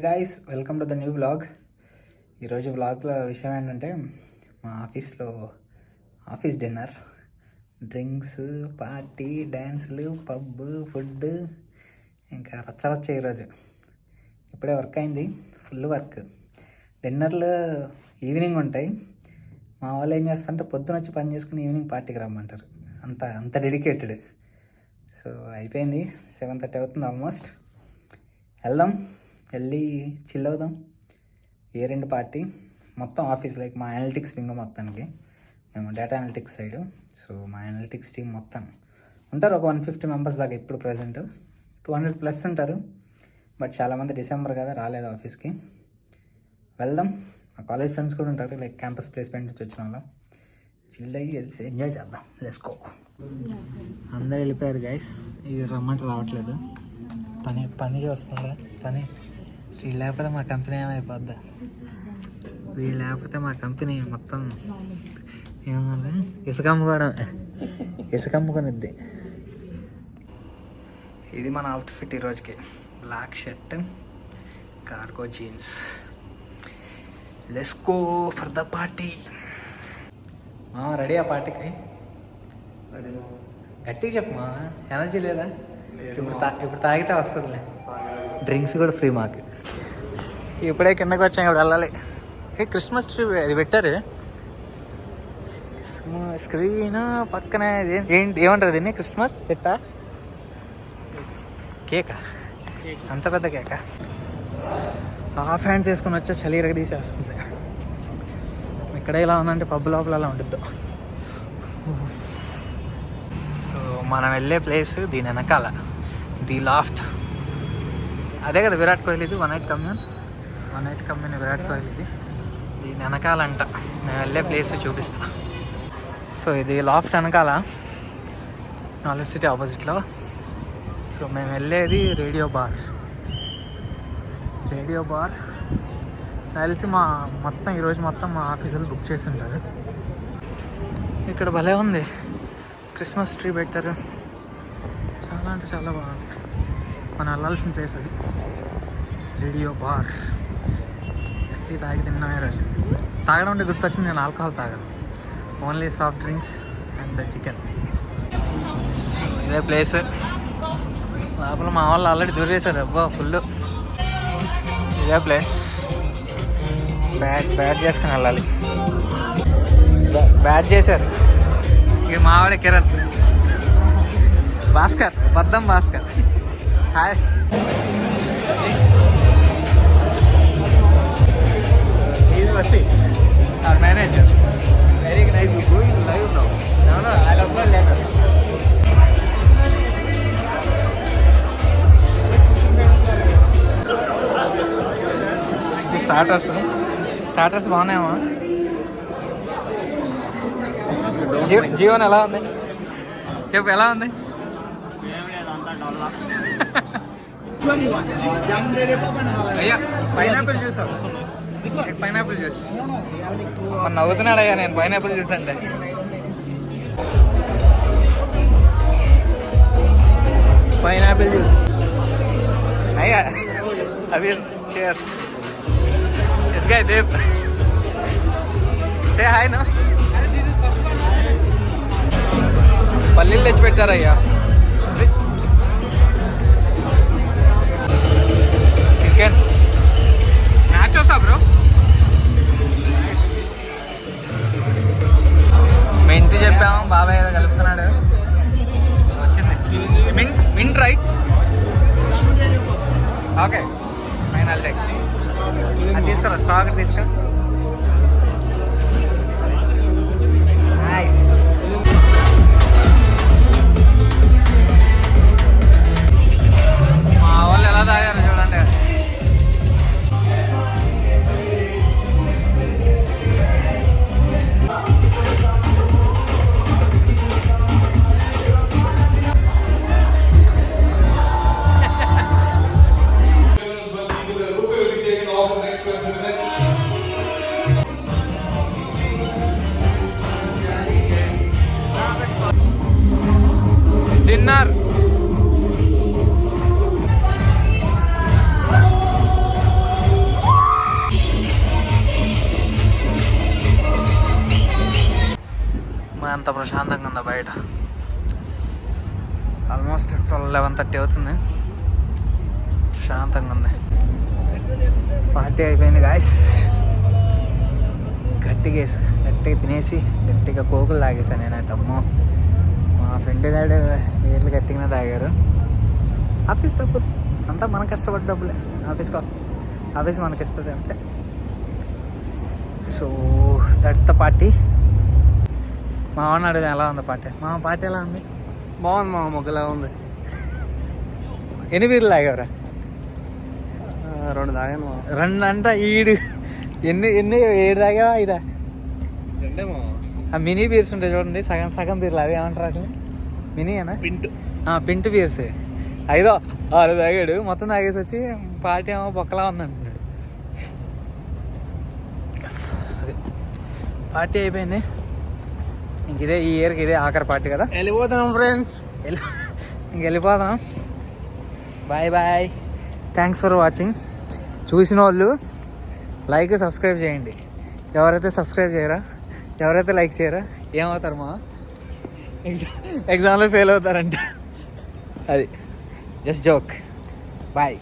Guys, welcome to the new vlog. ఈరోజు వ్లాగ్లో విషయం ఏంటంటే మా ఆఫీస్ డిన్నర్, డ్రింక్స్, పార్టీ, డ్యాన్సులు, పబ్, ఫుడ్, ఇంకా రచ్చరచ్చ. ఈరోజు ఇప్పుడే వర్క్ అయింది, ఫుల్ వర్క్. డిన్నర్లు ఈవినింగ్ ఉంటాయి. మా వాళ్ళు ఏం చేస్తారంటే పొద్దున వచ్చి పని చేసుకుని ఈవినింగ్ పార్టీకి రమ్మంటారు. అంత డెడికేటెడ్. సో అయిపోయింది, 7:30 అవుతుంది ఆల్మోస్ట్. వెళ్ళి చిల్ అవుదాం. రెండు పార్టీ మొత్తం ఆఫీస్, లైక్ మా అనలిటిక్స్ వింగ్ మొత్తానికి. మేము డేటా అనలిటిక్స్ సైడ్. సో మా అనలిటిక్స్ టీం మొత్తం ఉంటారు, ఒక 150 మెంబర్స్ దాకా. ఇప్పుడు ప్రజెంట్ 200+ ఉంటారు. బట్ చాలామంది డిసెంబర్ కదా రాలేదు ఆఫీస్కి. వెళ్దాం. మా కాలేజ్ ఫ్రెండ్స్ కూడా ఉంటారు, లైక్ క్యాంపస్ ప్లేస్మెంట్ నుంచి వచ్చిన వాళ్ళు. చిల్ అయ్యి ఎంజాయ్ చేద్దాం. Let's go. అందరు వెళ్ళిపోయారు గైస్. ఇది రమ్మంటే రావట్లేదు. పని చేస్తుందా పని. వీళ్ళు లేకపోతే మా కంపెనీ ఏమైపోద్దా? వీళ్ళు లేకపోతే మా కంపెనీ మొత్తం ఏమన్నా ఇసుక అమ్ముకొనిద్ది. ఇది మన అవుట్ఫిట్ ఈరోజుకి. Black shirt, cargo jeans. Let's go for the party. Ready ఆ పార్టీకి? గట్టిగా చెప్పు మా, ఎనర్జీ లేదా? ఇప్పుడు తాగితే వస్తుందిలే. డ్రింక్స్ కూడా ఫ్రీ మాకు. ఇప్పుడే కిందకి వచ్చాం, ఇప్పుడు వెళ్ళాలి. క్రిస్మస్ ట్రీ ఇది పెట్టారు స్క్రీన్ పక్కనే. ఏమంటారు దీన్ని? క్రిస్మస్ చెట్టా? కేకా? అంత పెద్ద కేకా? హాఫ్ హ్యాండ్స్ వేసుకొని వచ్చా, చలి ఇరగ తీసేస్తుంది. ఇక్కడ ఇలా ఉందంటే పబ్ లోపల అలా ఉంటుంది. సో మనం వెళ్ళే ప్లేస్ దీని వెనకాల, ది లాఫ్ట్. అదే కదా విరాట్ కోహ్లీది వన్ నైట్ కమ్యూన్ విరాట్ కోహ్లీది. దీని వెనకాలంట మేము వెళ్ళే ప్లేస్ చూపిస్తా. సో ఇది లాఫ్ట్ వెనకాల, నాలెడ్జ్ సిటీ ఆపోజిట్లో. సో మేము వెళ్ళేది రేడియో బార్. కలిసి ఈరోజు మొత్తం మా ఆఫీసులు బుక్ చేసి ఉంటారు. ఇక్కడ భలే ఉంది, క్రిస్మస్ ట్రీ పెట్టారు. చాలా అంటే చాలా బాగుంది. మనం వెళ్ళాల్సిన ప్లేస్ అది, రేడియో బార్. టీ తాగి తిన్నామే రోజు. తాగడం అంటే గుర్తొచ్చింది, నేను ఆల్కహాల్ తాగను, only soft drinks and chicken. ఇదే ప్లేస్. లోపల మా వాళ్ళు ఆల్రెడీ దూరేశారు. అబ్బా ఫుల్. ఇదే ప్లేస్. బ్యాట్ చేసుకుని వెళ్ళాలి. బ్యాట్ చేశారు. ఇక మావాడే Kiran, Baddam Bhaskar. Hi. He's Vasi, our manager. Very nice. We're going live now. No, I'll upload later. The starters బాగున్నాయమ్మా. జీవన్ ఎలా ఉంది చెప్పు, ఎలా ఉంది? అయ్యా పైనాపిల్ జ్యూస్, పైనాపిల్ జ్యూస్. మరి నవ్వుతున్నాడు అయ్యా నేను పైనాపిల్ జ్యూస్ అంటే. పైనాపిల్ జ్యూస్ అయ్యా. అవి cheers. This guy Dev. Say hi no. పల్లీలు తెచ్చి పెట్టారయ్యా. చికెన్ నాచోసా బ్రో. మెంట్ చెప్పాము, బాబాయ్ ఏదో కలుపుతున్నాడు. వచ్చింది mint right. Okay final take. అది తీసుకురా, స్టాక్ తీసుకురా. నైస్. మా వాళ్ళు ఎలా తాగారు చూడండి. ఎంత ప్రశాంతంగా ఉందో బయట. ఆల్మోస్ట్ 11:30 అవుతుంది. ప్రశాంతంగా ఉంది. పార్టీ అయిపోయింది గాయస్. గట్టిగా తినేసి గట్టిగా కోకులు తాగేసాను నేనైతే. అమ్మో, మా ఫ్రెండ్ గారు నీళ్ళు గట్టిగానే తాగారు. ఆఫీస్ డబ్బులు అంతా మనం కష్టపడ్డ డబ్బులే ఆఫీస్కి వస్తాయి. ఆఫీస్ మనకి ఇస్తుంది అంతే. So that's the party. మా వాడిని అడిగితే ఎలా ఉంది పార్టీ? మా పార్టీ ఎలా ఉంది? బాగుంది మా మొగ్గలా ఉంది. ఎన్ని బీర్లు తాగేవరా? 2 తాగాను మా. 2 అంట ఈడు. ఎన్ని 7 తాగావా? 5? 2 మా. ఆ మినీ బీర్స్ ఉంటాయి చూడండి, సగం బీర్లు. అవి ఏమంటారు అట్లా? మినీ అనా? పింట్ బీర్స్. 5 6 తాగాడు. మొత్తం తాగేసి వచ్చి పార్టీ ఏమో బొక్కలా ఉందంటున్నాడు. అది పార్టీ అయిపోయింది. ఇంక ఇదే ఈ ఇయర్కి ఇదే ఆఖరి పార్టీ కదా. వెళ్ళిపోతున్నాం ఫ్రెండ్స్. వెళ్ళిపోదాం. Bye bye. Thanks for watching. చూసిన వాళ్ళు లైక్ సబ్స్క్రైబ్ చేయండి. ఎవరైతే సబ్స్క్రైబ్ చేయరా, ఎవరైతే లైక్ చేయరా ఏమవుతారు? మా ఎగ్జామ్లో ఫెయిల్ అవుతారంట. అది జస్ట్ జోక్. బాయ్.